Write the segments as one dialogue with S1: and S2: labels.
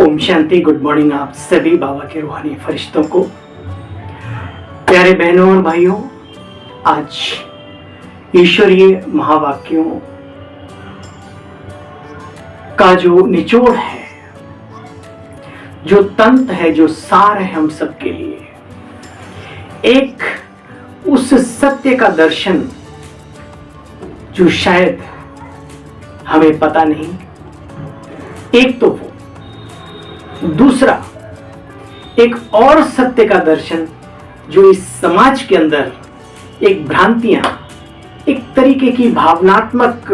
S1: Om Shanti. Good morning आप सभी बाबा के रूहानी फरिश्तों को। प्यारे बहनों और भाइयों, आज ईश्वरीय महावाक्यों का जो निचोड़ है, जो तंत्र है, जो सार है हम सबके लिए, एक उस सत्य का दर्शन जो शायद हमें पता नहीं, एक तो वो, दूसरा एक और सत्य का दर्शन जो इस समाज के अंदर एक भ्रांतियां, एक तरीके की भावनात्मक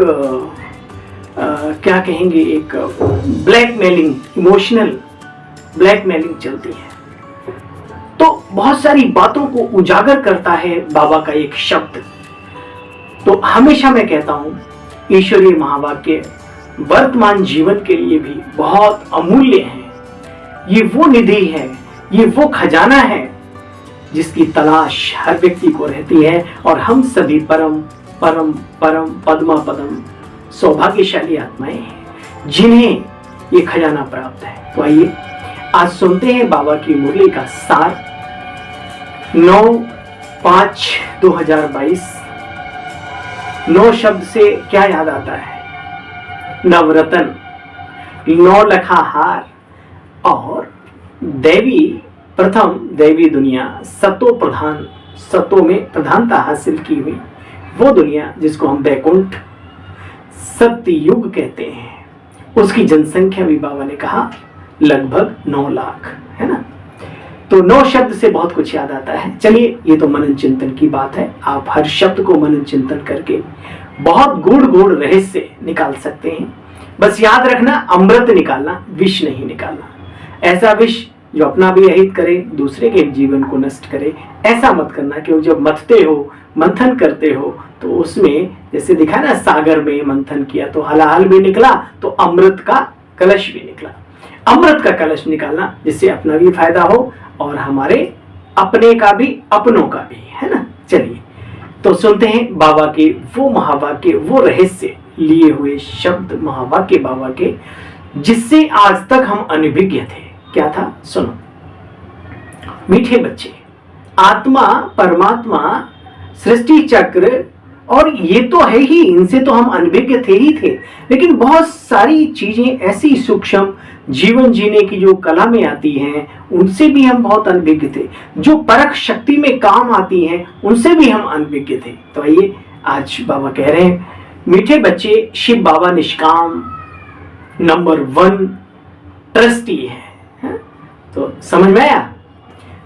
S1: क्या कहेंगे, एक ब्लैकमेलिंग, इमोशनल ब्लैकमेलिंग चलती है। तो बहुत सारी बातों को उजागर करता है बाबा का एक शब्द। तो हमेशा मैं कहता हूं, ईश्वरीय महावाक्य वर्तमान जीवन के लिए भी बहुत अमूल्य है। ये वो निधि है, ये वो खजाना है जिसकी तलाश हर व्यक्ति को रहती है, और हम सभी परम परम परम पद्मा पदम सौभाग्यशाली आत्माएं हैं जिन्हें ये खजाना प्राप्त है। तो आइए आज सुनते हैं बाबा की मुरली का सार। 9/5/2022। 9 शब्द से क्या याद आता है? नवरत्न, 9 लखा हार और दैवी प्रथम, दैवी दुनिया, सतो प्रधान, सतों में प्रधानता हासिल की हुई वो दुनिया जिसको हम बैकुंठ सत्य युग कहते हैं, उसकी जनसंख्या भी बाबा ने कहा लगभग 9 लाख है ना। तो 9 शब्द से बहुत कुछ याद आता है। चलिए, ये तो मनन चिंतन की बात है। आप हर शब्द को मनन चिंतन करके बहुत गूढ़ रहस्य निकाल सकते हैं। बस याद रखना, अमृत निकालना, विष नहीं निकालना। ऐसा विष जो अपना भी अहित करे, दूसरे के जीवन को नष्ट करे, ऐसा मत करना। क्योंकि जब मथते हो, मंथन करते हो, तो उसमें जैसे दिखा ना, सागर में मंथन किया तो हलाहल भी निकला, तो अमृत का कलश भी निकला। अमृत का कलश निकालना जिससे अपना भी फायदा हो और हमारे अपने का भी, अपनों का भी, है ना। चलिए तो सुनते हैं बाबा के वो महावाक्य, वो रहस्य लिए हुए शब्द महावाक्य बाबा के, जिससे आज तक हम अनभिज्ञ थे। क्या था? सुनो। मीठे बच्चे, आत्मा, परमात्मा, सृष्टि चक्र, और ये तो है ही, इनसे तो हम अनभिज्ञ थे ही थे। लेकिन बहुत सारी चीजें ऐसी सूक्ष्म जीवन जीने की जो कला में आती हैं, उनसे भी हम बहुत अनभिज्ञ थे। जो परख शक्ति में काम आती हैं, उनसे भी हम अनभिज्ञ थे। तो आइए, आज बाबा कह रहे हैं, मीठे बच्चे, शिव बाबा निष्काम नंबर 1 ट्रस्टी है। तो समझ में आया?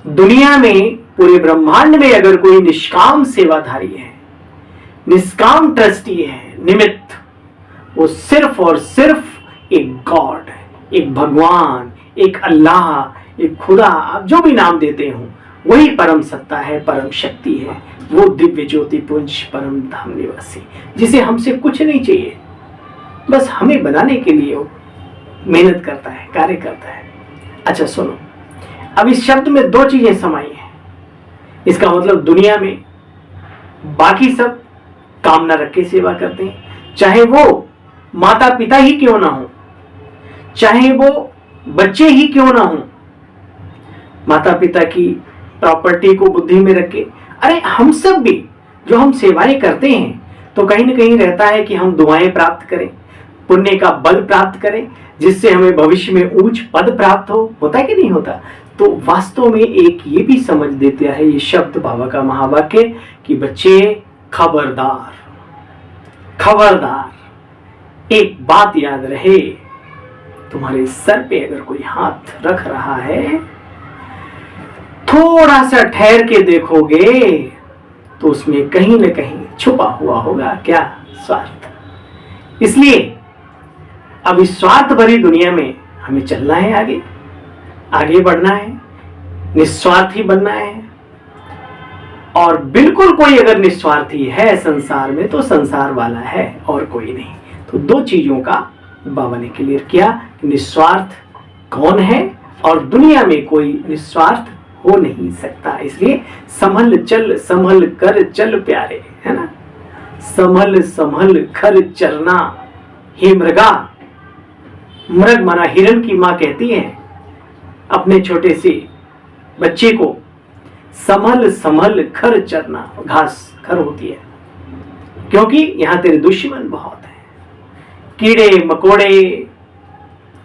S1: दुनिया में, पूरे ब्रह्मांड में अगर कोई निष्काम सेवाधारी है, निष्काम ट्रस्टी है, निमित्त, वो सिर्फ और सिर्फ एक गॉड, एक भगवान, एक अल्लाह, एक खुदा, आप जो भी नाम देते हो, वही परम सत्ता है, परम शक्ति है। वो दिव्य ज्योति पुंज परम धाम निवासी, जिसे हमसे कुछ नहीं चाहिए, बस हमें बनाने के लिए वो मेहनत करता है, कार्य करता है। अच्छा सुनो, अब इस शब्द में 2 चीजें समाई हैं। इसका मतलब दुनिया में बाकी सब कामना रख के सेवा करते हैं, चाहे वो माता पिता ही क्यों ना हो, चाहे वो बच्चे ही क्यों ना हो, माता पिता की प्रॉपर्टी को बुद्धि में रख के। अरे हम सब भी जो हम सेवाएं करते हैं, तो कहीं ना कहीं रहता है कि हम दुआएं प्राप्त करें, पुण्य का बल प्राप्त करें, जिससे हमें भविष्य में ऊंच पद प्राप्त हो। होता है कि नहीं होता? तो वास्तव में एक ये भी समझ देता है ये शब्द बाबा का महावाक्य कि बच्चे, खबरदार, खबरदार, एक बात याद रहे, तुम्हारे सर पे अगर कोई हाथ रख रहा है, थोड़ा सा ठहर के देखोगे तो उसमें कहीं ना कहीं छुपा हुआ होगा क्या? स्वार्थ। इसलिए अब इस स्वार्थ भरी दुनिया में हमें चलना है, आगे बढ़ना है, निस्वार्थी बनना है। और बिल्कुल कोई अगर निस्वार्थी है संसार में, तो संसार वाला है और कोई नहीं। तो 2 चीजों का बाबा ने क्लियर किया, निस्वार्थ कौन है, और दुनिया में कोई निस्वार्थ हो नहीं सकता। इसलिए संभल चल, संभल कर चल प्यारे, है ना। संभल संभल कर चरना, हे मृगा, मृग माना हिरण की माँ कहती है अपने छोटे से बच्चे को संभल संभल खर चरना, घास खर होती है, क्योंकि यहां तेरे दुश्मन बहुत हैं, कीड़े मकोड़े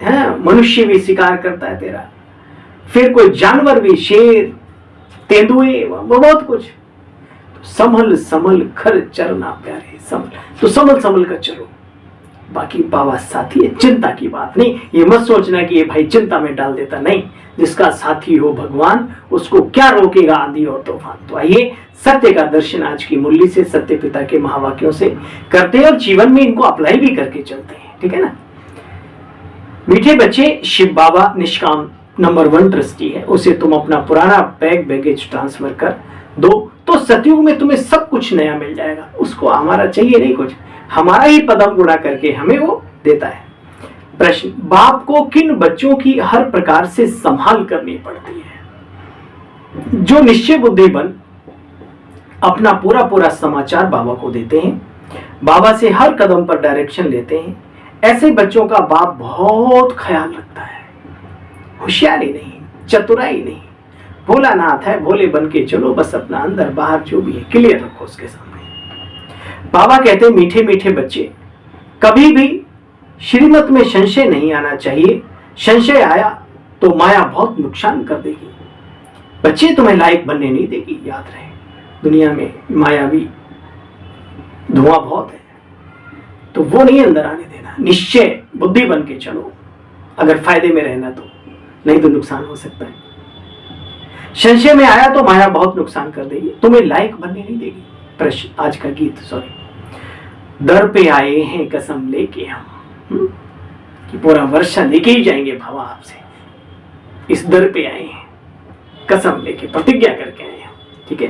S1: हैं, मनुष्य भी शिकार करता है तेरा, फिर कोई जानवर भी, शेर तेंदुए, बहुत कुछ। संभल संभल खर चरना प्यारे, संभल तो संभल संभल कर चलो। बाकी बाबा साथी है, चिंता की बात नहीं। ये मत सोचना कि ये भाई चिंता में डाल देता, नहीं। जिसका साथी हो भगवान, उसको क्या रोकेगा आंधी और तूफान। तो आइए सत्य का दर्शन आज की मुरली से, सत्य पिता के महावाक्यों से करते हैं और जीवन में इनको अप्लाई भी करके चलते हैं, ठीक है ना। मीठे बच्चे, शिव बाबा निष्काम नंबर 1 ट्रस्टी है, उसे तुम अपना पुराना बैगेज ट्रांसफर कर दो तो सतयुग में तुम्हें सब कुछ नया मिल जाएगा। उसको हमारा चाहिए नहीं कुछ, हमारा ही पदम गुणा करके हमें वो देता है। प्रश्न, बाप को किन बच्चों की हर प्रकार से संभाल करनी पड़ती है? जो निश्चय बुद्धि बन अपना पूरा पूरा समाचार बाबा को देते हैं, बाबा से हर कदम पर डायरेक्शन लेते हैं, ऐसे बच्चों का बाप बहुत ख्याल रखता है। होशियारी नहीं, चतुराई नहीं, भोलानाथ है, भोले बन के चलो, बस अपना अंदर बाहर जो भी है क्लियर रखो उसके सामने। बाबा कहते हैं मीठे मीठे बच्चे, कभी भी श्रीमत में संशय नहीं आना चाहिए। संशय आया तो माया बहुत नुकसान कर देगी। बच्चे तुम्हें लायक बनने नहीं देगी, याद रहे। दुनिया में मायावी धुआं बहुत है, तो वो नहीं अंदर आने देना। निश्चय बुद्धि बन के चलो, अगर फायदे में रहना तो, नहीं तो नुकसान हो सकता है। संशय में आया तो माया बहुत नुकसान कर देगी, तुम्हें लायक बनने नहीं देगी। प्रश्न, आज का गीत, सॉरी। दर पे आए हैं कसम लेके हम, कि पूरा वर्षा लेके ही जाएंगे बाबा आपसे। इस दर पे आए हैं कसम लेके, प्रतिज्ञा करके आए हैं, ठीक है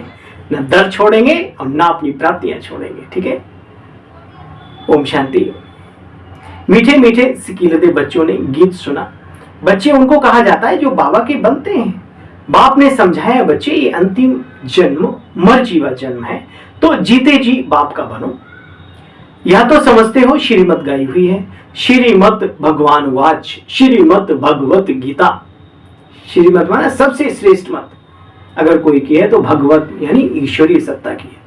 S1: ना। दर छोड़ेंगे और ना अपनी प्राप्तियां छोड़ेंगे, ठीक है। ओम शांति। मीठे मीठे सिकीलते बच्चों ने गीत सुना। बच्चे उनको कहा जाता है जो बाबा के बनते हैं। बाप ने समझाया, बच्चे ये अंतिम जन्म मरजीवा जन्म है, तो जीते जी बाप का बनो। या तो समझते हो श्रीमत गाई हुई है, श्रीमत भगवान वाच, श्रीमत भगवत गीता। श्रीमत माना सबसे श्रेष्ठ मत, अगर कोई की है तो भगवत यानी ईश्वरीय सत्ता की है।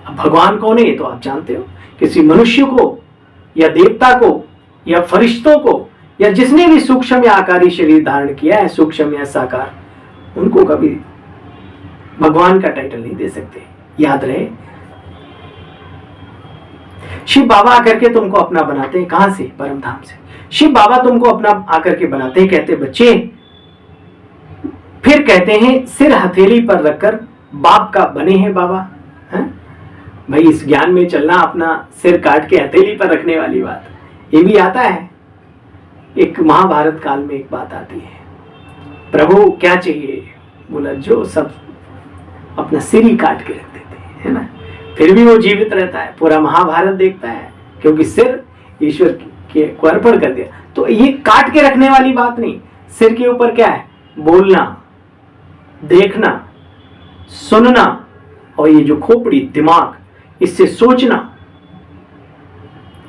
S1: अब भगवान कौन है ये तो आप जानते हो, किसी मनुष्य को या देवता को या फरिश्तों को या जिसने भी सूक्ष्म या आकारी शरीर धारण किया है, सूक्ष्म या साकार, उनको कभी भगवान का टाइटल नहीं दे सकते, याद रहे। शिव बाबा आकर के तुमको अपना बनाते हैं, कहां से? परम धाम से। शिव बाबा तुमको अपना आकर के बनाते हैं, कहते बच्चे, फिर कहते हैं सिर हथेली पर रखकर बाप का बने हैं बाबा। है भाई, इस ज्ञान में चलना, अपना सिर काट के हथेली पर रखने वाली बात, ये भी आता है। एक महाभारत काल में एक बात आती है, प्रभु क्या चाहिए? बोला जो सब अपना सिर ही काट के रख देते हैं, है ना, फिर भी वो जीवित रहता है, पूरा महाभारत देखता है, क्योंकि सिर ईश्वर के को अर्पण कर दिया। तो ये काट के रखने वाली बात नहीं, सिर के ऊपर क्या है? बोलना, देखना, सुनना, और ये जो खोपड़ी दिमाग, इससे सोचना,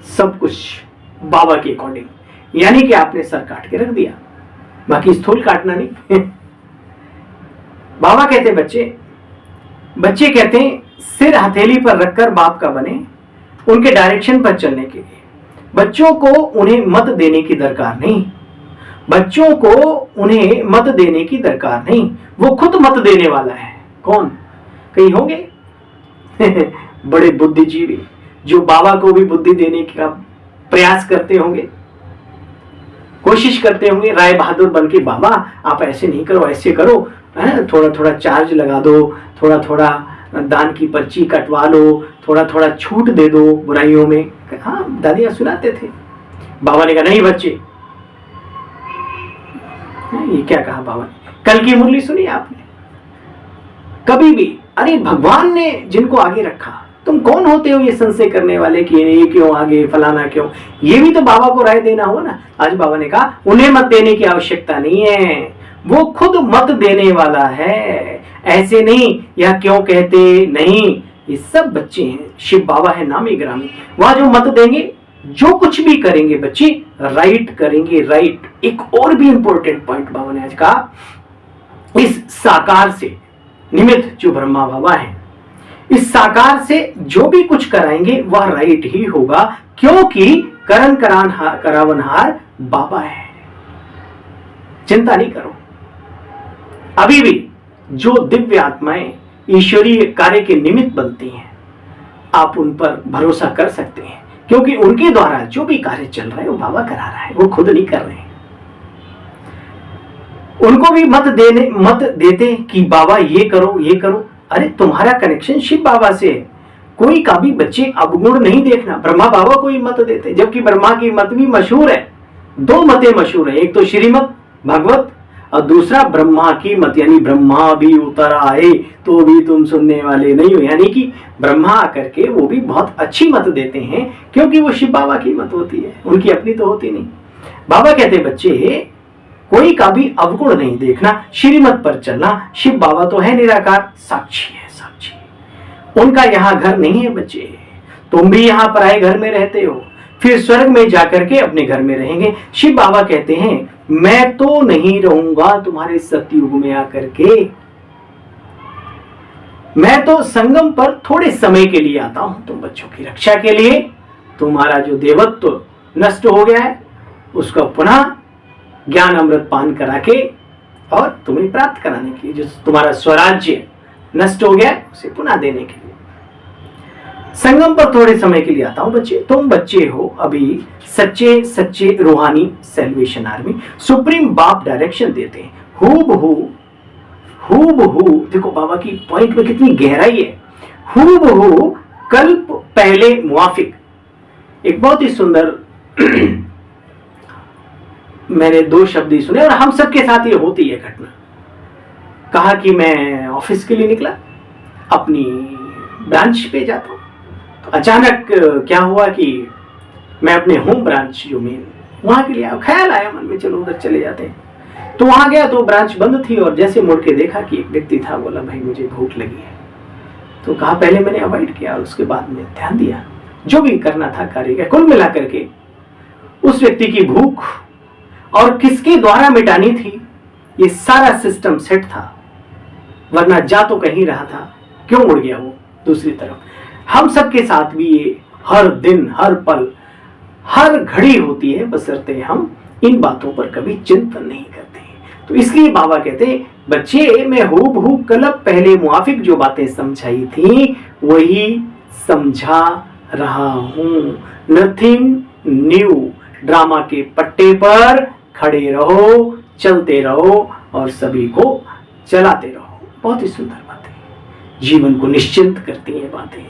S1: सब कुछ बाबा के अकॉर्डिंग। यानी कि आपने सर काट के रख दिया, बाकी स्थूल काटना नहीं। बाबा कहते बच्चे कहते हैं सिर हथेली पर रखकर बाप का बने, उनके डायरेक्शन पर चलने के लिए। बच्चों को उन्हें मत देने की दरकार नहीं, बच्चों को उन्हें मत देने की दरकार नहीं, वो खुद मत देने वाला है। कौन? कहीं होंगे बड़े बुद्धिजीवी जो बाबा को भी बुद्धि देने का प्रयास करते होंगे, कोशिश करते होंगे, राय बहादुर बन के, बाबा आप ऐसे नहीं करो, ऐसे करो, थोड़ा थोड़ा चार्ज लगा दो, थोड़ा थोड़ा दान की पर्ची कटवा लो, थोड़ा थोड़ा छूट दे दो बुराइयों में। हाँ, दादियां सुनाते थे। बाबा ने कहा नहीं बच्चे, ये क्या कहा बाबा ने? कल की मुरली सुनी आपने? कभी भी, अरे भगवान ने जिनको आगे रखा, तुम कौन होते हो ये संशय करने वाले कि ये क्यों आगे, फलाना क्यों? ये भी तो बाबा को राय देना हो ना। आज बाबा ने कहा उन्हें मत देने की आवश्यकता नहीं है, वो खुद मत देने वाला है। ऐसे नहीं, यह क्यों कहते नहीं, ये सब बच्चे हैं, शिव बाबा है नामी ग्रामी। वहां जो मत देंगे जो कुछ भी करेंगे बच्चे राइट करेंगे, राइट। एक और भी इंपॉर्टेंट पॉइंट बाबा ने आज कहा, इस साकार से निमित्त जो ब्रह्मा बाबा है, इस साकार से जो भी कुछ कराएंगे वह राइट ही होगा, क्योंकि करण करावनहार बाबा है। चिंता नहीं करो, अभी भी जो दिव्य आत्माएं ईश्वरीय कार्य के निमित्त बनती हैं, आप उन पर भरोसा कर सकते हैं, क्योंकि उनके द्वारा जो भी कार्य चल रहा है वो बाबा करा रहा है, वो खुद नहीं कर रहे हैं। उनको भी मत देते कि बाबा ये करो ये करो। अरे तुम्हारा कनेक्शन शिव बाबा से है, कोई का भी बच्चे अवगुण नहीं देखना। ब्रह्मा बाबा को ही मत देते, जबकि ब्रह्मा की मत भी मशहूर है। दो मतें मशहूर है, एक तो श्रीमत भागवत और दूसरा ब्रह्मा की मत, यानी ब्रह्मा भी उतर आए तो भी तुम सुनने वाले नहीं हो। यानी कि ब्रह्मा आकर के वो भी बहुत अच्छी मत देते हैं, क्योंकि वो शिव बाबा की मत होती है, उनकी अपनी तो होती नहीं। बाबा कहते बच्चे कोई का भी अवगुण नहीं देखना, श्रीमत पर चलना। शिव बाबा तो है निराकार, साक्षी है, साक्षी। उनका यहाँ घर नहीं है बच्चे, तुम भी यहाँ पराए घर में रहते हो, फिर स्वर्ग में जाकर के अपने घर में रहेंगे। शिव बाबा कहते हैं मैं तो नहीं रहूंगा तुम्हारे सतयुग में आकर के, मैं तो संगम पर थोड़े समय के लिए आता हूं, तुम बच्चों की रक्षा के लिए। तुम्हारा जो देवत्व नष्ट हो गया है उसका पुनः ज्ञान अमृत पान करा के और तुम्हें प्राप्त कराने के लिए, जो तुम्हारा स्वराज्य नष्ट हो गया है उसे पुनः देने के लिए संगम पर थोड़े समय के लिए आता हूं बच्चे। तुम बच्चे हो अभी सच्चे सच्चे रूहानी सैल्वेशन आर्मी। सुप्रीम बाप डायरेक्शन देते हैं, हूबहू। देखो बाबा की पॉइंट में कितनी गहराई है। हूबहू कल्प पहले मुआफिक। एक बहुत ही सुंदर मैंने दो शब्द ही सुने और हम सबके साथ ये होती है घटना। कहा कि मैं ऑफिस के लिए निकला, अपनी ब्रांच पे जाता हूं, तो अचानक क्या हुआ कि मैं अपने होम ब्रांच जो मेन वहां के लिए ख्याल आया मन में, चलो उधर चले जाते हैं। तो वहां गया तो ब्रांच बंद थी और जैसे मुड़ के देखा कि एक व्यक्ति था, बोला भाई मुझे भूख लगी है। तो कहा पहले मैंने अवॉइड किया और उसके बाद में ध्यान दिया, जो भी करना था कार्य का। कुल मिलाकर के उस व्यक्ति की भूख और किसके द्वारा मिटानी थी, ये सारा सिस्टम सेट था, वरना जा तो कहीं रहा था, क्यों मुड़ गया वो दूसरी तरफ। हम सबके साथ भी ये हर दिन हर पल हर घड़ी होती है, बशर्ते हम इन बातों पर कभी चिंतन नहीं करते। तो इसलिए बाबा कहते बच्चे मैं हूबहू कल्प पहले मुआफिक जो बातें समझाई थी वही समझा रहा हूं। Nothing new. ड्रामा के पट्टे पर खड़े रहो, चलते रहो और सभी को चलाते रहो। बहुत ही सुंदर बातें, जीवन को निश्चिंत करती हैं बातें,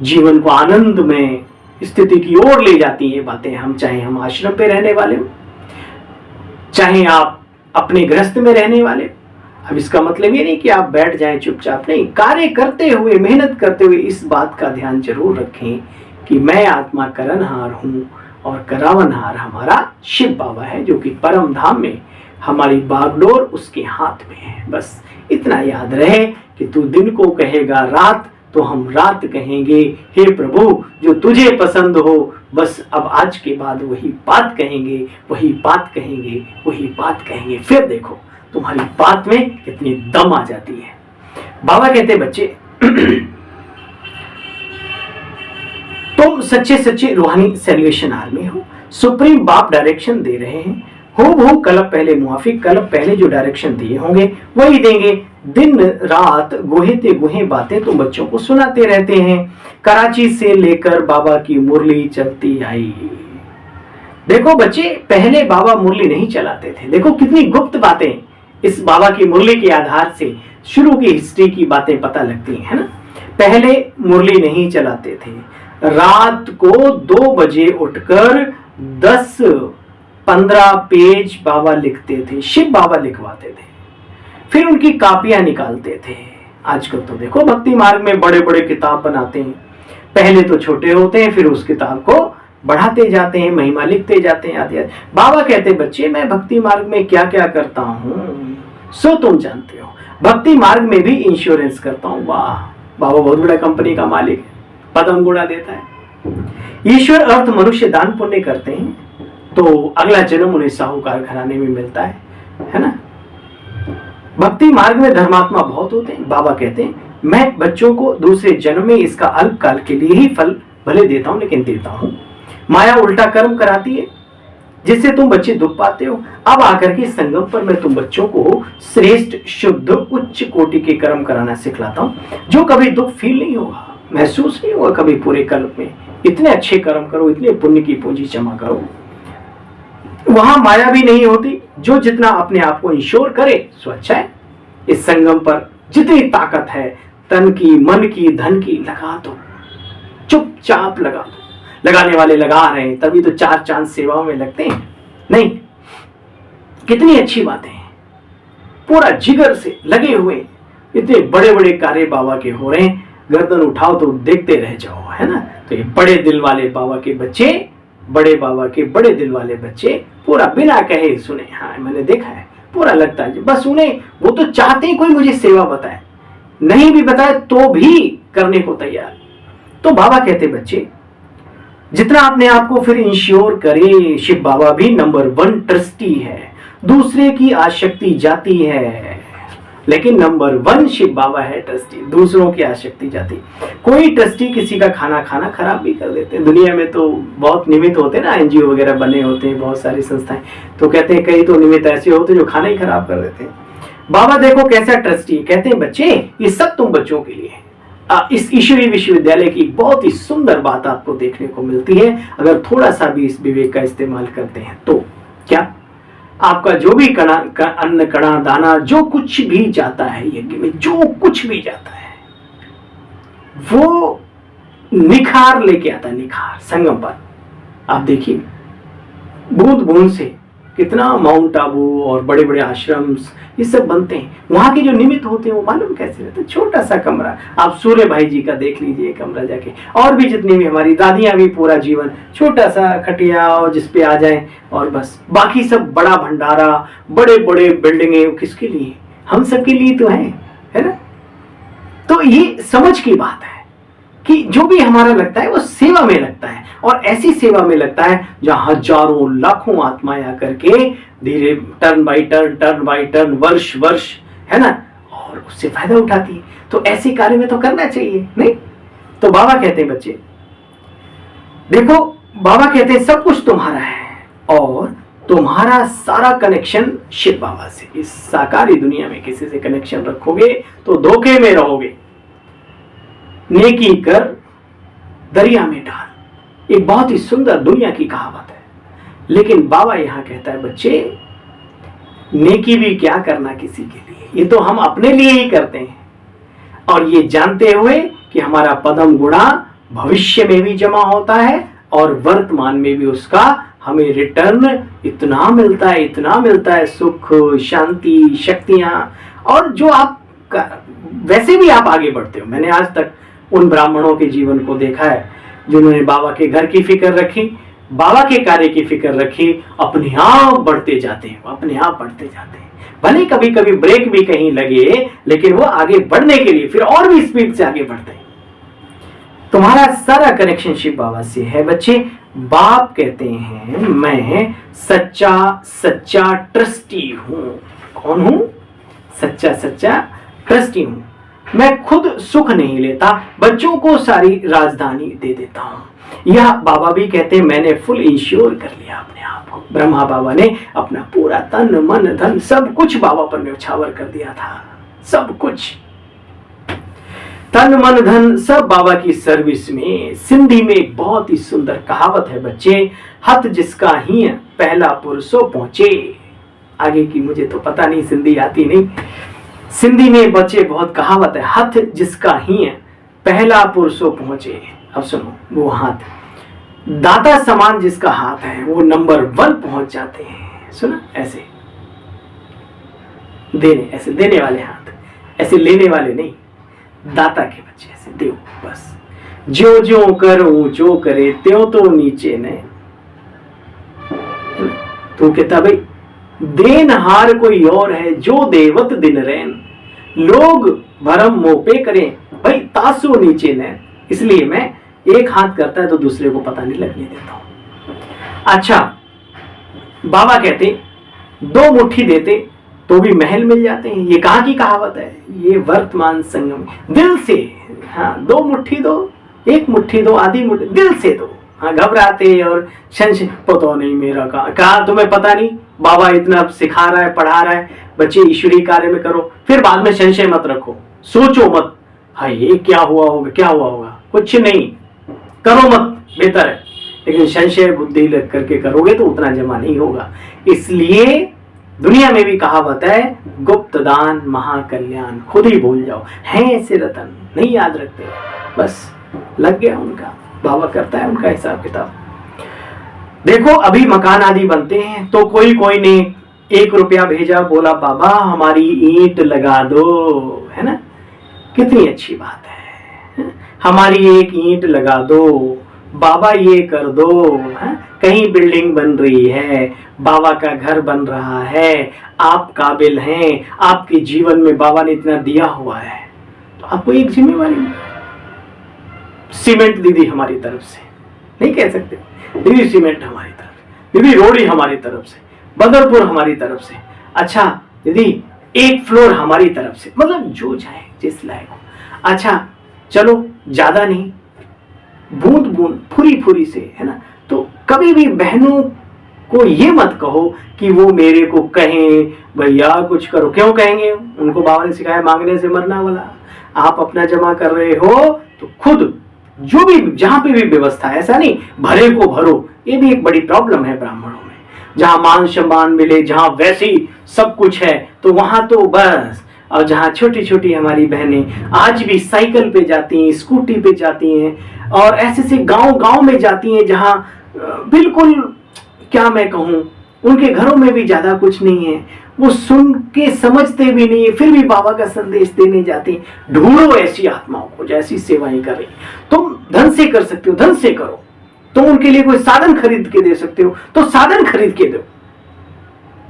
S1: जीवन को आनंद में स्थिति की ओर ले जाती हैं बातें। हम चाहे हम आश्रम पे रहने वाले हो, चाहे आप अपने गृहस्थ में रहने वाले। अब इसका मतलब ये नहीं कि आप बैठ जाएं चुपचाप, नहीं, कार्य करते हुए मेहनत करते हुए इस बात का ध्यान जरूर रखें कि मैं आत्मा करनहार हूं और करावनहार हमारा शिव बाबा है, जो कि परम धाम में हमारी बागडोर उसके हाथ में है। बस इतना याद रहे कि तू दिन को कहेगा रात तो हम रात कहेंगे। हे प्रभु जो तुझे पसंद हो, बस अब आज के बाद वही बात कहेंगे, वही बात कहेंगे, वही बात कहेंगे। फिर देखो तुम्हारी बात में कितनी दम आ जाती है। बाबा कहते बच्चे तुम सच्चे सच्चे रूहानी सैल्वेशन आर्मी हो। सुप्रीम बाप डायरेक्शन दे रहे हैं। हूबहू कल्प पहले मुआफिक, कल्प पहले जो डायरेक्शन दिए होंगे वही देंगे। दिन रात गुहेते गुहे बातें तुम बच्चों को सुनाते रहते हैं। कराची से लेकर बाबा की मुरली चलती आई। देखो बच्चे पहले बाबा मुरली नहीं चलाते थे। देखो कितनी गुप्त बातें इस बाबा की मुरली के आधार से शुरू की हिस्ट्री की बातें पता लगती है ना। पहले मुरली नहीं चलाते थे, रात को 2 बजे उठकर 10-15 पेज बाबा लिखते थे, शिव बाबा लिखवाते थे, फिर उनकी कापियां निकालते थे। आजकल तो देखो भक्ति मार्ग में बड़े बड़े किताब बनाते हैं, पहले तो छोटे होते हैं फिर उस किताब को बढ़ाते जाते हैं, महिमा लिखते जाते हैं आदि। बाबा कहते बच्चे मैं भक्ति मार्ग में क्या क्या करता हूँ सो तुम जानते हो। भक्ति मार्ग में भी इंश्योरेंस करता हूँ। वाह, बाबा बहुत बड़ा कंपनी का मालिक है, पदम गुड़ा देता है। ईश्वर अर्थ मनुष्य दान पुण्य करते हैं तो अगला जन्म उन्हें साहूकार घराने में मिलता है ना। भक्ति मार्ग में धर्मात्मा बहुत होते हैं। बाबा कहते हैं मैं बच्चों को दूसरे जन्म में इसका अल्पकाल के लिए ही फल भले देता हूं, लेकिन देता हूं। माया उल्टा कर्म कराती है जिससे तुम बच्चे दुख पाते हो। अब आकर के संगम पर मैं तुम बच्चों को श्रेष्ठ शुद्ध उच्च कोटि के कर्म कराना सिखलाता हूं, जो कभी दुख फील नहीं होगा, महसूस नहीं होगा कभी पूरे कल्प में। इतने अच्छे कर्म करो, इतने पुण्य की पूंजी जमा करो, वहां माया भी नहीं होती। जो जितना अपने आप को इंश्योर करे सो अच्छा है। इस संगम पर जितनी ताकत है तन की, मन की, धन की, लगा दो, चुपचाप लगा दो। लगाने वाले लगा रहे हैं तभी तो 4 चांद सेवाओं में लगते हैं। नहीं, कितनी अच्छी बातें हैं, पूरा जिगर से लगे हुए, इतने बड़े बड़े कार्य बाबा के हो रहे हैं। गर्दन उठाओ तो देखते रह जाओ, है ना। तो ये बड़े दिल वाले बाबा के बच्चे, बड़े बाबा के बड़े दिल वाले बच्चे पूरा बिना कहे सुने। हाँ, मैंने देखा है, पूरा लगता है बस उन्हें, वो तो चाहते हैं कोई मुझे सेवा बताए, नहीं भी बताए तो भी करने को तैयार। तो बाबा कहते बच्चे जितना अपने आप को फिर इंश्योर करे, शिव बाबा भी नंबर 1 ट्रस्टी है। दूसरे की आसक्ति जाती है, लेकिन नंबर 1 शिव बाबा है ट्रस्टी, दूसरों की आसक्ति जाती। कोई ट्रस्टी किसी का खाना खराब भी कर देते हैं। दुनिया में तो बहुत निमित्त होते हैं ना, एनजीओ वगैरह बने होते हैं, बहुत सारी संस्थाएं, तो कहते हैं कई तो निमित्त ऐसे होते हैं जो खाना ही खराब कर देते हैं। बाबा देखो कैसा ट्रस्टी, कहते हैं बच्चे ये सब तुम बच्चों के लिए है। इस ईश्वरीय विश्वविद्यालय की बहुत ही सुंदर बात आपको देखने को मिलती है अगर थोड़ा सा भी इस विवेक का इस्तेमाल करते हैं तो। क्या आपका जो भी अन्न कणा दाना जो कुछ भी जाता है यज्ञ में, जो कुछ भी जाता है वो निखार लेके आता है। निखार संगम पर आप देखिए, बूंद बूंद से कितना माउंट आबू और बड़े बड़े आश्रम ये सब बनते हैं। वहां के जो निमित्त होते हैं वो मालूम कैसे रहते हैं, छोटा सा कमरा। आप सूर्य भाई जी का देख लीजिए कमरा जाके, और भी जितनी भी हमारी दादियां भी पूरा जीवन छोटा सा खटिया और जिसपे आ जाए और बस, बाकी सब बड़ा भंडारा, बड़े बड़े बिल्डिंगे किसके लिए, हम सब के लिए तो है ना। तो ये समझ की बात है कि जो भी हमारा लगता है वो सेवा में लगता है, और ऐसी सेवा में लगता है जहां हजारों लाखों आत्माएं आकर के धीरे टर्न बाई टर्न वर्ष है ना, और उससे फायदा उठाती है। तो ऐसे कार्य में तो करना चाहिए नहीं। तो बाबा कहते हैं बच्चे देखो, बाबा कहते हैं सब कुछ तुम्हारा है और तुम्हारा सारा कनेक्शन शिव बाबा से। इस साकारी दुनिया में किसी से कनेक्शन रखोगे तो धोखे में रहोगे। नेकी कर दरिया में डाल, एक बहुत ही सुंदर दुनिया की कहावत है। लेकिन बाबा यहां कहता है बच्चे नेकी भी क्या करना किसी के लिए, ये तो हम अपने लिए ही करते हैं, और ये जानते हुए कि हमारा पदम गुणा भविष्य में भी जमा होता है और वर्तमान में भी उसका हमें रिटर्न इतना मिलता है, सुख, शांति, शक्तियां, और जो आप वैसे भी आप आगे बढ़ते हो। मैंने आज तक उन ब्राह्मणों के जीवन को देखा है जिन्होंने बाबा के घर की फिक्र रखी, बाबा के कार्य की फिक्र रखी, अपने आप बढ़ते जाते हैं, भले कभी कभी ब्रेक भी कहीं लगे, लेकिन वो आगे बढ़ने के लिए फिर और भी स्पीड से आगे बढ़ते हैं। तुम्हारा सारा कनेक्शन शिव बाबा से है बच्चे। बाप कहते हैं मैं सच्चा ट्रस्टी हूं। कौन हूं? सच्चा ट्रस्टी हूं। मैं खुद सुख नहीं लेता, बच्चों को सारी राजधानी दे देता हूं। यह बाबा भी कहते हैं मैंने फुल इंश्योर कर लिया अपने आप को। ब्रह्मा बाबा ने अपना पूरा तन मन धन सब कुछ बाबा पर न्यौछावर कर दिया था। सब कुछ तन मन धन सब बाबा की सर्विस में। सिंधी में एक बहुत ही सुंदर कहावत है बच्चे, हथ जिसका ही पहला पुरुषो पहुंचे। आगे की मुझे तो पता नहीं, सिंधी आती नहीं। सिंधी में बच्चे बहुत कहावत है, हाथ जिसका ही है पहला पुरुषो पहुंचे। अब सुनो, वो हाथ दाता समान जिसका हाथ है वो नंबर 1 पहुंच जाते हैं। सुना, ऐसे देने वाले हाथ, ऐसे लेने वाले नहीं। दाता के बच्चे ऐसे दो बस। जो करो ऊंचो करे त्यों तो नीचे ने। तो कहता भाई देनहार कोई और है जो देवत दिन रैन, लोग भरम मोपे करें भाई तासो नीचे न। इसलिए मैं एक हाथ करता है तो दूसरे को पता नहीं लगने देता हूं। अच्छा, बाबा कहते 2 मुट्ठी देते तो भी महल मिल जाते हैं। ये कहाँ की कहावत है? ये वर्तमान संगम, दिल से। हाँ, 2 मुट्ठी दो, 1 मुट्ठी दो, आधी मुट्ठी, दिल से दो। हाँ, घबराते और संशय, पता नहीं मेरा कहा तुम्हें पता नहीं, बाबा इतना सिखा रहा है, पढ़ा रहा है, बच्चे ईश्वरीय कार्य में करो, फिर बाद में संशय मत रखो, सोचो मत, हाँ ये क्या हुआ होगा, क्या हुआ होगा, कुछ नहीं, करो मत, बेहतर है। लेकिन संशय बुद्धि लग करके करोगे तो उतना जमा नहीं होगा। इसलिए दुनिया में भी कहावत है, गुप्त दान महाकल्याण, खुद ही भूल जाओ। है ऐसे रतन, नहीं याद रखते, बस लग गया उनका, बाबा करता है उनका हिसाब किताब। देखो अभी मकान आदि बनते हैं तो कोई ने 1 रुपया भेजा, बोला बाबा हमारी ईंट लगा दो, है ना, कितनी अच्छी बात है, हमारी 1 ईंट लगा दो, बाबा ये कर दो, है? कहीं बिल्डिंग बन रही है, बाबा का घर बन रहा है, आप काबिल हैं, आपके जीवन में बाबा ने इतना दिया हुआ है, तो आपको एक जिम्मेवारी, सीमेंट दीदी हमारी तरफ से, नहीं कह सकते दीदी सीमेंट हमारी तरफ, दीदी रोड़ी हमारी तरफ से, बदरपुर हमारी तरफ से, अच्छा दीदी 1 फ्लोर हमारी तरफ से, मतलब जो चाहे जिस लायक हो। अच्छा चलो ज्यादा नहीं, बूंद बूंद फुरी फुरी से, है ना। तो कभी भी बहनों को ये मत कहो कि वो मेरे को कहें भैया कुछ करो, क्यों कहेंगे? उनको बाबा ने सिखाया मांगने से मरना वाला। आप अपना जमा कर रहे हो तो खुद जो भी जहां पे भी व्यवस्था है, ऐसा नहीं भरे को भरो, ये भी एक बड़ी प्रॉब्लम है ब्राह्मणों में। जहां मान सम्मान मिले, जहां वैसी सब कुछ है तो वहां तो बस। और जहां छोटी छोटी हमारी बहनें आज भी साइकिल पे जाती हैं, स्कूटी पे जाती हैं और ऐसे से गांव गांव में जाती हैं जहां बिल्कुल क्या मैं कहूं, उनके घरों में भी ज्यादा कुछ नहीं है, वो सुन के समझते भी नहीं है, फिर भी बाबा का संदेश देने जाते हैं। ढूंढो ऐसी आत्माओं को जैसी सेवाएं कर रही। तुम धन से कर सकते हो, धन से करो। तुम उनके लिए कोई साधन खरीद के दे सकते हो तो साधन खरीद के दो,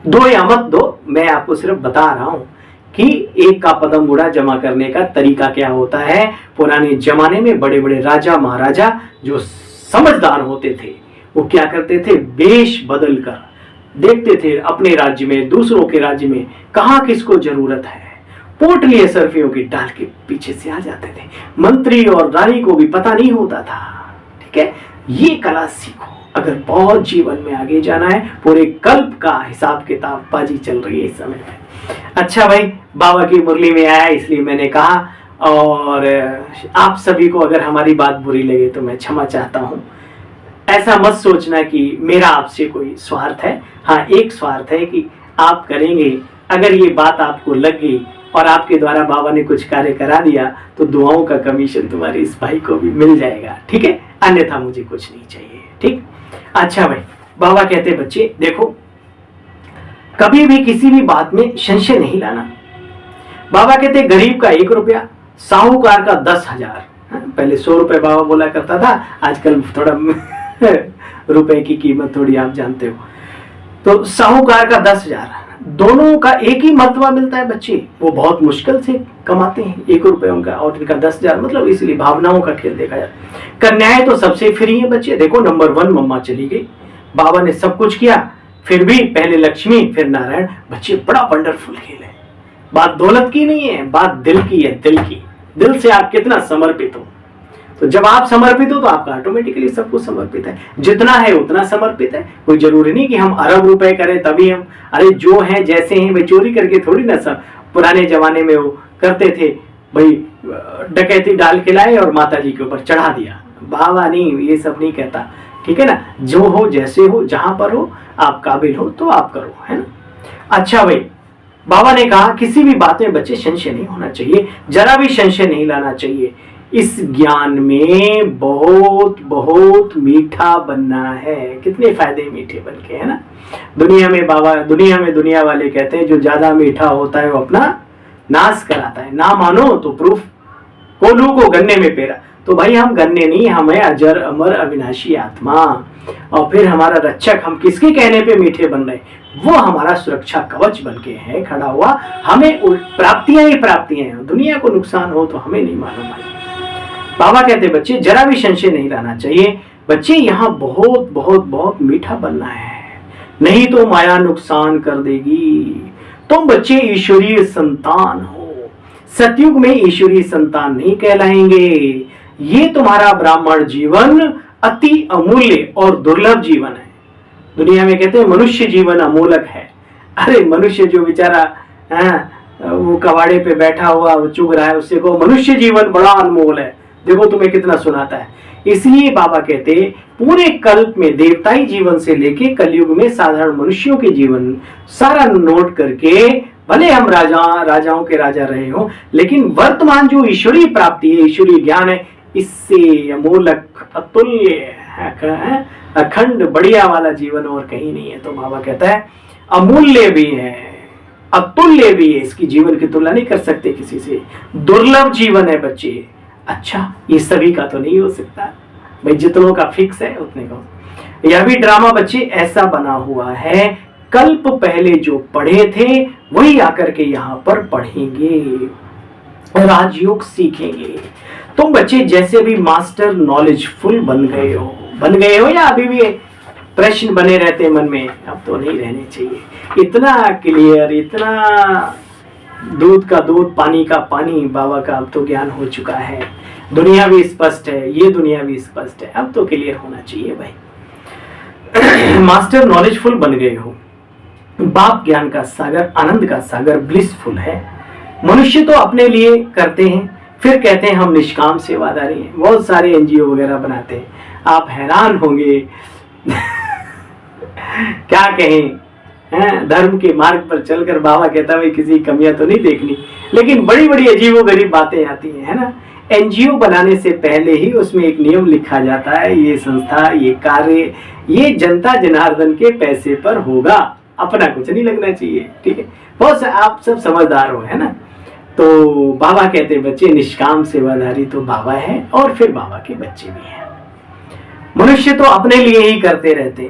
S1: दो या मत दो। मैं आपको सिर्फ बता रहा हूं कि 1 का पदम बुड़ा जमा करने का तरीका क्या होता है। पुराने जमाने में बड़े बड़े राजा महाराजा जो समझदार होते थे वो क्या करते थे, वेश बदल कर देखते थे अपने राज्य में, दूसरों के राज्य में कहाँ किसको जरूरत है, पोटलियां सर्फियों की डाल के पीछे से आ जाते थे। मंत्री और रानी को भी पता नहीं होता था। ठीक है, ये कला सीखो अगर बहुत जीवन में आगे जाना है। पूरे कल्प का हिसाब किताब बाजी चल रही है इस समय में। अच्छा भाई, बाबा की मुरली में आया इसलिए मैंने कहा, और आप सभी को अगर हमारी बात बुरी लगे तो मैं क्षमा चाहता हूं। ऐसा मत सोचना कि मेरा आपसे कोई स्वार्थ है। हाँ, एक स्वार्थ है कि आप करेंगे, अगर ये बात आपको लग गई और आपके द्वारा बाबा ने कुछ कार्य करा दिया तो दुआओं का कमीशन तुम्हारे इस भाई को भी मिल जाएगा। ठीक है, अन्यथा मुझे कुछ नहीं चाहिए। ठीक, अच्छा भाई, बाबा कहते बच्चे देखो कभी भी किसी भी बात में संशय नहीं लाना। बाबा कहते गरीब का 1 रुपया, साहूकार का 10,000। पहले 100 रुपए बाबा बोला करता था, आजकल थोड़ा रुपए की कीमत थोड़ी आप जानते हो। तो साहूकार का 10,000, दोनों का एक ही मर्तबा मिलता है बच्चे। वो बहुत मुश्किल से कमाते हैं 1 रुपए उनका और इनका 10,000, मतलब इसलिए भावनाओं का खेल देखा जाए। कन्याएं तो सबसे फ्री है बच्चे। देखो नंबर 1 मम्मा चली गई, बाबा ने सब कुछ किया, फिर भी पहले लक्ष्मी फिर नारायण। बच्चे बड़ा वंडरफुल खेल है। बात दौलत की नहीं है, बात दिल की है, दिल की। दिल से आप कितना समर्पित हो। तो जब आप समर्पित हो तो आपका ऑटोमेटिकली सब कुछ समर्पित है, जितना है उतना समर्पित है। कोई जरूरी नहीं कि हम अरब रुपए करें तभी हम, अरे जो हैं जैसे हैं वे चोरी करके थोड़ी ना सब। पुराने जमाने में वो करते थे भाई, डकैती डाल के लाए और माता जी के ऊपर चढ़ा दिया। बाबा नहीं, ये सब नहीं कहता। ठीक है ना, जो हो जैसे हो, जहां पर हो आप काबिल हो तो आप करो, है ना। अच्छा भाई, बाबा ने कहा किसी भी बात में बच्चे संशय नहीं होना चाहिए, जरा भी संशय नहीं लाना चाहिए। इस ज्ञान में बहुत बहुत मीठा बनना है। कितने फायदे मीठे बन के, है ना। दुनिया में दुनिया वाले कहते हैं जो ज्यादा मीठा होता है वो अपना नाश कराता है। ना मानो तो प्रूफ, कोल्हू को गन्ने में पेरा। तो भाई हम गन्ने नहीं, हमें अजर अमर अविनाशी आत्मा, और फिर हमारा रक्षक। हम किसके कहने पे मीठे बन रहे, वो हमारा सुरक्षा कवच बन के है खड़ा हुआ। हमें प्राप्तियां ही प्राप्तियां हैं, दुनिया को नुकसान हो तो हमें नहीं मालूम भाई। बाबा कहते बच्चे जरा भी संशय नहीं रहना चाहिए, बच्चे यहाँ बहुत बहुत बहुत मीठा बनना है, नहीं तो माया नुकसान कर देगी। तुम बच्चे ईश्वरीय संतान हो, सतयुग में ईश्वरीय संतान नहीं कहलाएंगे। ये तुम्हारा ब्राह्मण जीवन अति अमूल्य और दुर्लभ जीवन है। दुनिया में कहते हैं मनुष्य जीवन अमूलक है। अरे मनुष्य जो बेचारा वो कबाड़े पे बैठा हुआ वो चुग रहा है, उससे को मनुष्य जीवन बड़ा अनमोल है, देखो तुम्हें कितना सुनाता है। इसलिए बाबा कहते पूरे कल्प में देवताई जीवन से लेके कलयुग में साधारण मनुष्यों के जीवन सारा नोट करके, भले हम राजाओं के राजा रहे हो, लेकिन वर्तमान जो ईश्वरीय प्राप्ति है, ईश्वरीय ज्ञान है, इससे अमूलक अतुल्य अखंड बढ़िया वाला जीवन और कहीं नहीं है। तो बाबा कहता है अमूल्य भी है, अतुल्य भी है, इसकी जीवन की तुलना नहीं कर सकते किसी से, दुर्लभ जीवन है बच्चे। अच्छा ये सभी का तो नहीं हो सकता भाई, जितनों का फिक्स है उतने का। यह भी ड्रामा बच्चे ऐसा बना हुआ है, कल्प पहले जो पढ़े थे वही आकर के यहाँ पर पढ़ेंगे, राजयोग सीखेंगे। तुम बच्चे जैसे भी मास्टर नॉलेजफुल बन गए हो या अभी भी प्रश्न बने रहते मन में, अब तो नहीं रहने चाहिए। इतना क्लियर, इतना दूध का दूध पानी का पानी बाबा का अब तो ज्ञान हो चुका है। दुनिया भी स्पष्ट है, ये दुनिया भी स्पष्ट है, अब तो क्लियर होना चाहिए भाई। मास्टर नॉलेजफुल बन गए हो, बाप ज्ञान का सागर, आनंद का सागर ब्लिसफुल है। मनुष्य तो अपने लिए करते हैं, फिर कहते हैं हम निष्काम सेवादारी हैं, बहुत सारे एनजीओ वगैरह बनाते हैं, आप हैरान होंगे क्या कहें। धर्म के मार्ग पर चलकर बाबा कहता है किसी कमियां तो नहीं देखनी, लेकिन बड़ी बड़ी अजीबोगरीब बातें आती हैं, है ना। एनजीओ बनाने से पहले ही उसमें एक नियम लिखा जाता है, ये संस्था, ये कार्य, ये जनता जनार्दन के पैसे पर होगा, अपना कुछ नहीं लगना चाहिए, ठीक है। बहुत से आप सब समझदार हो, है ना। तो बाबा कहते बच्चे निष्काम सेवादारी तो बाबा है और फिर बाबा के बच्चे भी हैं। मनुष्य तो अपने लिए ही करते रहते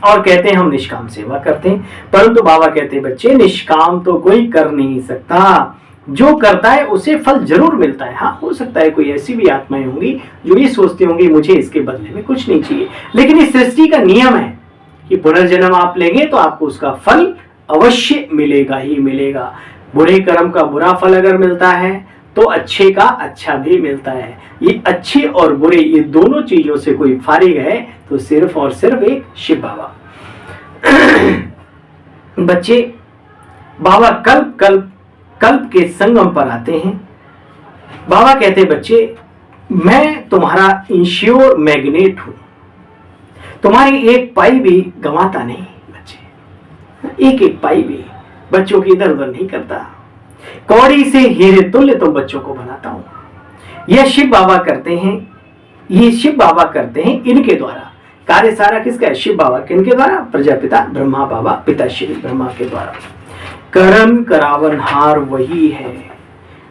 S1: और कहते हैं हम निष्काम सेवा करते हैं, परंतु बाबा कहते बच्चे निष्काम तो कोई कर नहीं सकता, जो करता है उसे फल जरूर मिलता है। हाँ, हो सकता है कोई ऐसी भी आत्माएं होंगी जो ये सोचती होंगी मुझे इसके बदले में कुछ नहीं चाहिए, लेकिन इस सृष्टि का नियम है कि पुनर्जन्म आप लेंगे तो आपको उसका फल अवश्य मिलेगा ही मिलेगा। बुरे कर्म का बुरा फल अगर मिलता है तो अच्छे का अच्छा भी मिलता है। ये अच्छे और बुरे ये दोनों चीजों से कोई फारिग है तो सिर्फ और सिर्फ एक शिव बाबा। बच्चे बाबा कल्प के संगम पर आते हैं। बाबा कहते बच्चे मैं तुम्हारा इंश्योर मैग्नेट हूं, तुम्हारी एक पाई भी गंवाता नहीं बच्चे, एक एक पाई भी बच्चों की इधर उधर नहीं करता, कौड़ी से हीरे तुल्य तुम बच्चों को बनाता हूं। यह शिव बाबा करते हैं, ये शिव बाबा करते हैं, इनके द्वारा कार्य सारा किसका है? शिव बाबा। किनके द्वारा? प्रजापिता ब्रह्मा बाबा, पिता श्री ब्रह्मा के द्वारा। करन करावनहार वही है,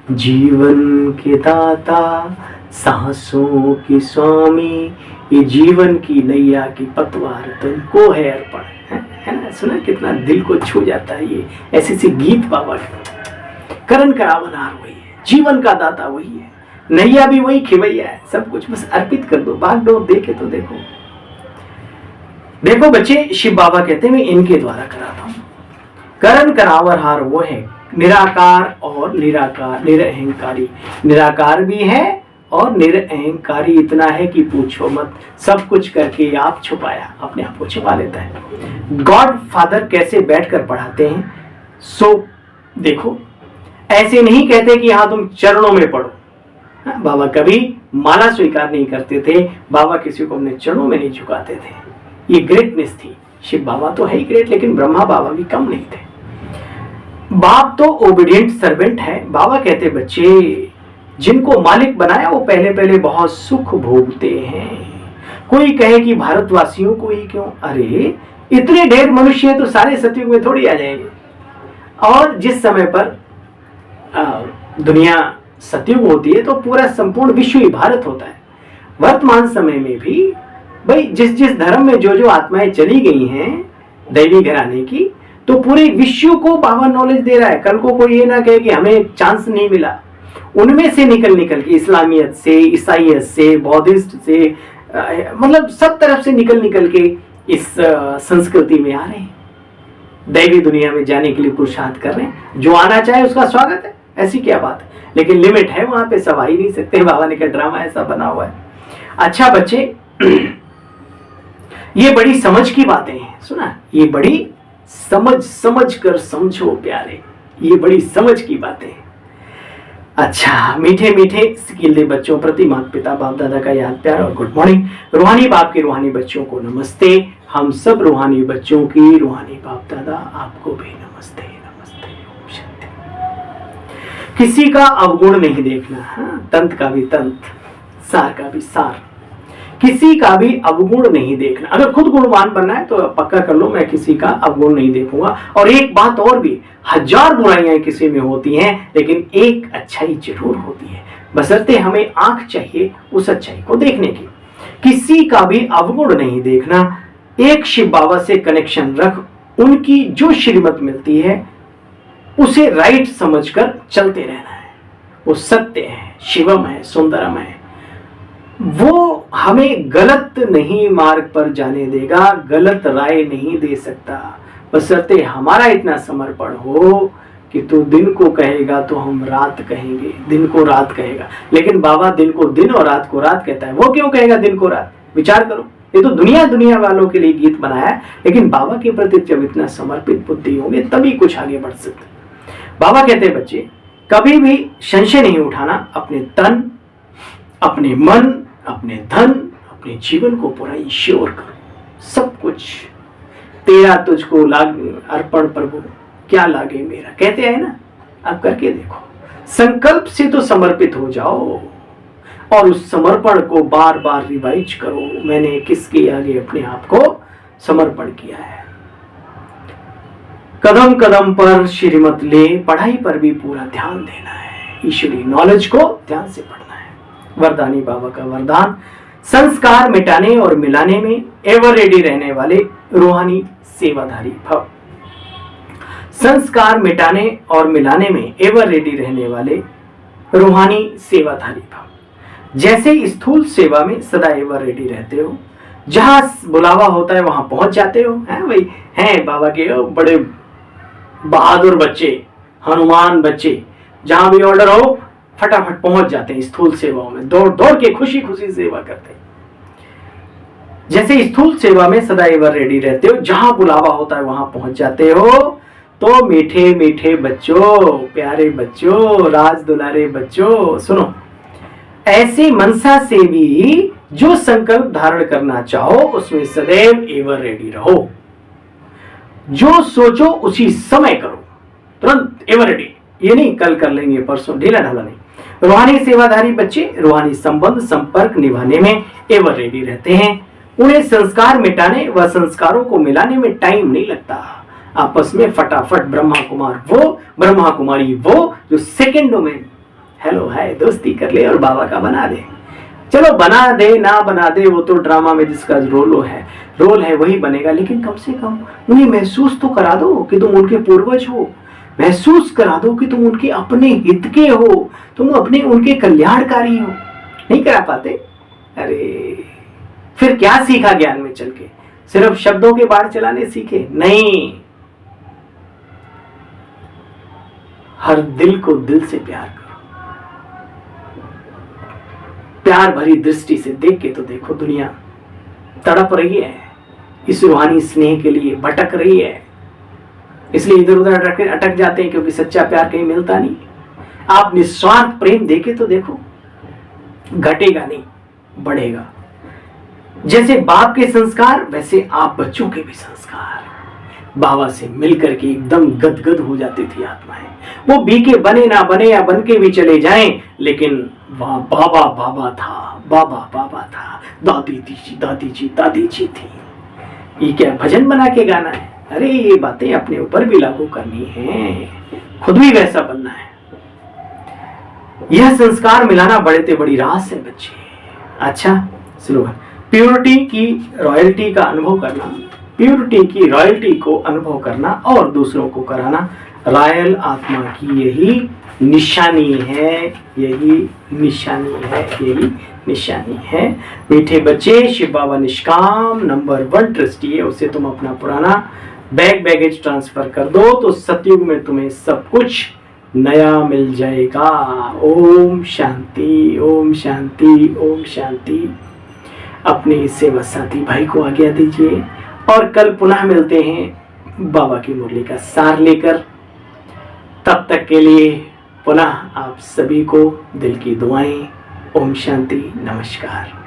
S1: जीवन के दाता, सांसों के स्वामी, ये जीवन की नैया की पतवार तुमको है अर्पण, है ना। सुना कितना दिल को छू जाता है ये ऐसे से गीत बाबा के। करण करावनहार वही है, जीवन का दाता वही है, नैया भी वही खिवैया है, सब कुछ बस अर्पित कर दो, भाग दो, देखे तो देखो। देखो बच्चे शिव बाबा कहते हैं मैं इनके द्वारा कराता हूं। करण करावनहार वो है निराकार और निराकार, निरअहंकारी। निराकार भी है और निरअहंकारी इतना है कि पूछो मत, सब कुछ करके आप छुपाया, अपने आप को छुपा लेता है। गॉड फादर कैसे बैठकर पढ़ाते हैं, सो देखो ऐसे नहीं कहते कि हाँ तुम चरणों में पढ़ो। बाबा कभी माला स्वीकार नहीं करते थे, बाबा किसी को अपने चरणों में नहीं झुकाते थे, ये ग्रेटनेस थी। शिव बाबा तो है ही ग्रेट, लेकिन ब्रह्मा बाबा भी कम नहीं थे। बाप तो ओबीडिएंट सर्वेंट है। बाबा कहते बच्चे जिनको मालिक बनाया वो पहले पहले बहुत सुख भोगते हैं। कोई कहे कि भारतवासियों को ही क्यों, अरे इतने ढेर मनुष्य है तो सारे सतयुग में थोड़ी आ जाएंगे। और जिस समय पर दुनिया सतयुग होती है तो पूरा संपूर्ण विश्व ही भारत होता है। वर्तमान समय में भी भाई जिस जिस धर्म में जो जो आत्माएं चली गई हैं दैवी घराने की, तो पूरे विश्व को बाबा नॉलेज दे रहा है। कल को कोई ये ना कहे कि हमें चांस नहीं मिला, उनमें से निकल निकल के, इस्लामियत से, ईसाइयत से, बौद्धिस्ट से, मतलब सब तरफ से निकल निकल के इस संस्कृति में आ रहे हैं, दैवी दुनिया में जाने के लिए पुरुषार्थ कर रहे हैं। जो आना चाहे उसका स्वागत है, ऐसी क्या बात है, लेकिन लिमिट है, वहां पे सब आ ही नहीं सकते। बाबा ने कहा ड्रामा ऐसा बना हुआ है। अच्छा बच्चे, ये बड़ी समझ की बातें हैं, सुना, ये बड़ी समझ कर समझो प्यारे, ये बड़ी समझ की बातें हैं। अच्छा, मीठे मीठे सिकीले बच्चों प्रति माता पिता बाप दादा का याद प्यार और गुड मॉर्निंग। रूहानी बाप के रूहानी बच्चों को नमस्ते। हम सब रूहानी बच्चों की रूहानी बाप दादा आपको भी नमस्ते नमस्ते। ओम शांति। किसी का अवगुण नहीं देखना, हाँ, तंत का भी तंत, सार का भी सार, किसी का भी अवगुण नहीं देखना। अगर खुद गुणवान बनना है तो पक्का कर लो, मैं किसी का अवगुण नहीं देखूंगा। और एक बात और भी, 1000 बुराइयां किसी में होती हैं, लेकिन एक अच्छाई जरूर होती है, बशर्ते हमें आंख चाहिए उस अच्छाई को देखने की। किसी का भी अवगुण नहीं देखना। एक शिव बाबा से कनेक्शन रख, उनकी जो श्रीमत मिलती है उसे राइट समझकर चलते रहना है। वो सत्य है, शिवम है, सुंदरम है, वो हमें गलत नहीं मार्ग पर जाने देगा, गलत राय नहीं दे सकता, बशर्ते हमारा इतना समर्पण हो कि तू दिन को कहेगा तो हम रात कहेंगे, दिन को रात कहेगा। लेकिन बाबा दिन को दिन और रात को रात कहता है, वो क्यों कहेगा दिन को रात? विचार करो, ये तो दुनिया वालों के लिए गीत बनाया है, लेकिन बाबा के प्रति जब इतना समर्पित बुद्धि होंगे तभी कुछ आगे बढ़ सकते। बाबा कहते हैं बच्चे, कभी भी संशय नहीं उठाना, अपने तन, अपने मन, अपने धन, अपने जीवन को पूरा इंश्योर करो। सब कुछ तेरा तुझको लाग अर्पण प्रभु, क्या लागे मेरा, कहते हैं ना, अब करके देखो। संकल्प से तो समर्पित हो जाओ और उस समर्पण को बार बार रिवाइज करो, मैंने किसके आगे अपने आप को समर्पण किया है। कदम कदम पर श्रीमत ले, पढ़ाई पर भी पूरा ध्यान देना है, ईश्वरी नॉलेज को ध्यान से पढ़ना है। वरदानी बाबा का वरदान, संस्कार मिटाने और मिलाने में एवर रेडी रहने वाले रूहानी सेवाधारी भव। संस्कार मिटाने और मिलाने में एवर रेडी रहने वाले रूहानी सेवाधारी भव। जैसे स्थूल सेवा में सदा एवर रेडी रहते हो, जहां बुलावा होता है वहां पहुंच जाते हो, हैं भाई, हैं बाबा के बड़े बहादुर बच्चे, हनुमान बच्चे, जहां भी ऑर्डर हो फटाफट पहुंच जाते हैं। स्थूल सेवाओं में दौड़ दौड़ के खुशी खुशी सेवा करते हैं। जैसे स्थूल सेवा में सदा एवर रेडी रहते हो, जहां बुलावा होता है वहां पहुंच जाते हो। तो मीठे मीठे बच्चों, प्यारे बच्चों, राज दुलारे बच्चों, सुनो, ऐसे मनसा से भी जो संकल्प धारण करना चाहो उसमें सदैव एवर रेडी रहो। जो सोचो उसी समय करो, तुरंत एवर रेडी, ये नहीं कल कर लेंगे परसों, ढीला ढाला नहीं। रूहानी सेवाधारी बच्चे रूहानी संबंध संपर्क निभाने में एवर रेडी रहते हैं। उन्हें संस्कार मिटाने व संस्कारों को मिलाने में टाइम नहीं लगता। आपस में फटाफट ब्रह्मा कुमार वो, ब्रह्मा कुमारी वो, जो सेकंडों में हेलो हाय दोस्ती कर ले और बाबा का बना दे। चलो बना दे ना बना दे, वो तो ड्रामा में जिसका रोल है वही बनेगा, लेकिन कम से कम उन्हें महसूस तो करा दो कि तुम उनके पूर्वज हो, महसूस करा दो कि तुम उनके अपने हित के हो, तुम अपने उनके कल्याणकारी हो। नहीं करा पाते? अरे फिर क्या सीखा ज्ञान में चल के? सिर्फ शब्दों के बाढ़ चलाने सीखे? नहीं, हर दिल को दिल से प्यार करो। प्यार भरी दृष्टि से देख के तो देखो, दुनिया तड़प रही है इस रूहानी स्नेह के लिए, भटक रही है, इसलिए इधर उधर अटक जाते हैं, क्योंकि सच्चा प्यार कहीं मिलता नहीं। आप निस्वार्थ प्रेम देके तो देखो, घटेगा नहीं, बढ़ेगा। जैसे बाप के संस्कार वैसे आप बच्चों के भी संस्कार। बाबा से मिलकर के एकदम गदगद हो जाती थी आत्माएं। वो बीके बने ना बने या बन के भी चले जाएं, लेकिन वहां बाबा बाबा था, बाबा बाबा था, दादी जी थी। ये क्या भजन बना के गाना है? अरे ये बातें अपने ऊपर भी लागू करनी है, खुद भी वैसा बनना है। यह संस्कार मिलाना बड़े से बड़ी रास है बच्चे। अच्छा स्लोगन, प्योरिटी की रॉयल्टी का अनुभव करना, प्योरिटी की रॉयल्टी को अनुभव करना और दूसरों को कराना रॉयल आत्मा की यही निशानी है, यही निशानी है, यही निशानी है। मीठे बच्चे, शिव बाबा निष्काम नंबर 1 ट्रस्टी है, उसे तुम अपना पुराना बैगेज ट्रांसफर कर दो तो सतयुग में तुम्हें सब कुछ नया मिल जाएगा। ओम शांति, ओम शांति, ओम शांति। अपने सेवा साथी भाई को आज्ञा दीजिए और कल पुनः मिलते हैं बाबा की मुरली का सार लेकर। तब तक के लिए पुनः आप सभी को दिल की दुआएं। ओम शांति, नमस्कार।